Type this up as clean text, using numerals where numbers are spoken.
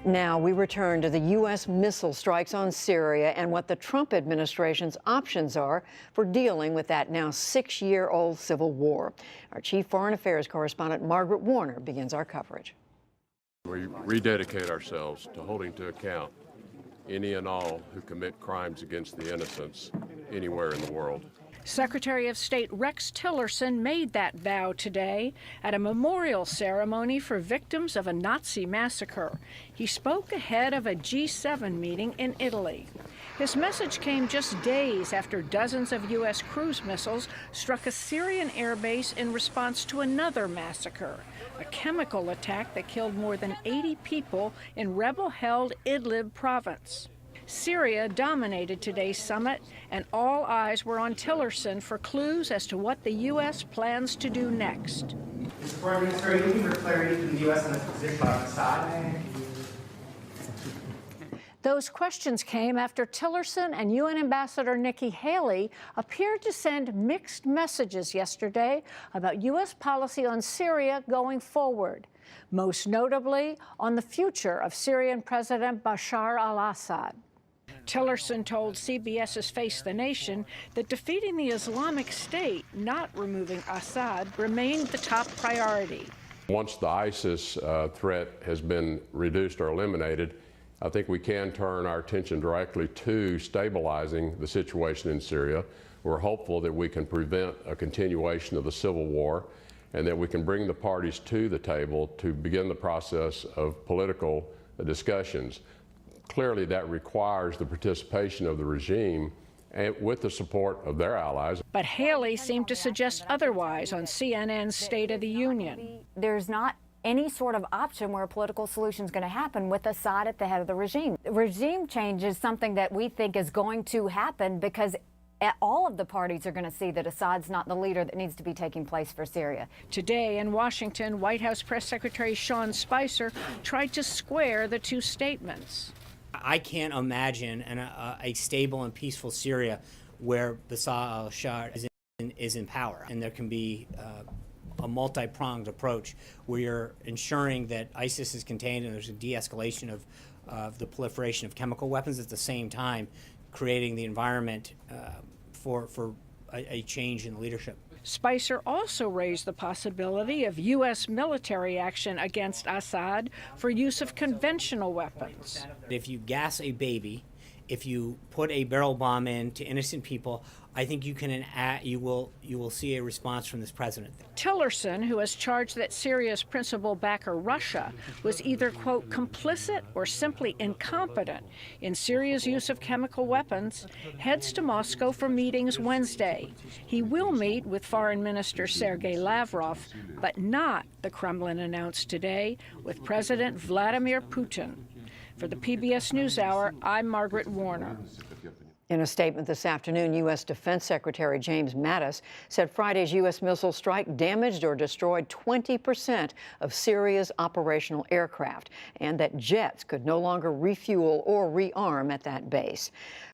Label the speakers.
Speaker 1: Now we return to the U.S. missile strikes on Syria and what the Trump administration's options are for dealing with that now 6-year-old civil war. Our chief foreign affairs correspondent Margaret Warner begins our coverage.
Speaker 2: We rededicate ourselves to holding to account any and all who commit crimes against the innocents anywhere in the world.
Speaker 3: Secretary of State Rex Tillerson made that vow today at a memorial ceremony for victims of a Nazi massacre. He spoke ahead of a G7 meeting in Italy. His message came just days after dozens of U.S. cruise missiles struck a Syrian airbase in response to another massacre, a chemical attack that killed more than 80 people in rebel-held Idlib province. Syria dominated today's summit, and all eyes were on Tillerson for clues as to what the U.S. plans to do next.
Speaker 4: Mr. Foreign Minister, are you looking for clarity from the U.S. on its position on Assad?
Speaker 3: Those questions came after Tillerson and UN Ambassador Nikki Haley appeared to send mixed messages yesterday about U.S. policy on Syria going forward, most notably on the future of Syrian President Bashar al-Assad. Tillerson told CBS's Face the Nation that defeating the Islamic State, not removing Assad, remained the top priority.
Speaker 2: Once the ISIS threat has been reduced or eliminated, I think we can turn our attention directly to stabilizing the situation in Syria. We're hopeful that we can prevent a continuation of the civil war and that we can bring the parties to the table to begin the process of political discussions. Clearly, that requires the participation of the regime and with the support of their allies.
Speaker 3: But Haley seemed to suggest otherwise on CNN's State of the Union.
Speaker 5: There's not any sort of option where a political solution is going to happen with Assad at the head of the regime. Regime change is something that we think is going to happen because all of the parties are going to see that Assad's not the leader that needs to be taking place for Syria.
Speaker 3: Today in Washington, White House Press Secretary Sean Spicer tried to square the two statements.
Speaker 6: I can't imagine a stable and peaceful Syria where Bashar al-Assad is in power, and there can be a multi-pronged approach where you're ensuring that ISIS is contained and there's a de-escalation of the proliferation of chemical weapons, at the same time creating the environment for a change in leadership.
Speaker 3: Spicer also raised the possibility of U.S. military action against Assad for use of conventional weapons.
Speaker 6: If you gas a baby, if you put a barrel bomb in to innocent people, I think you will see a response from this president.
Speaker 3: Tillerson, who has charged that Syria's principal backer, Russia, was either, quote, complicit or simply incompetent in Syria's use of chemical weapons, heads to Moscow for meetings Wednesday. He will meet with Foreign Minister Sergei Lavrov, but not, the Kremlin announced today, with President Vladimir Putin. For the PBS NewsHour, I'm Margaret Warner.
Speaker 1: In a statement this afternoon, U.S. Defense Secretary James Mattis said Friday's U.S. missile strike damaged or destroyed 20% of Syria's operational aircraft, and that jets could no longer refuel or rearm at that base.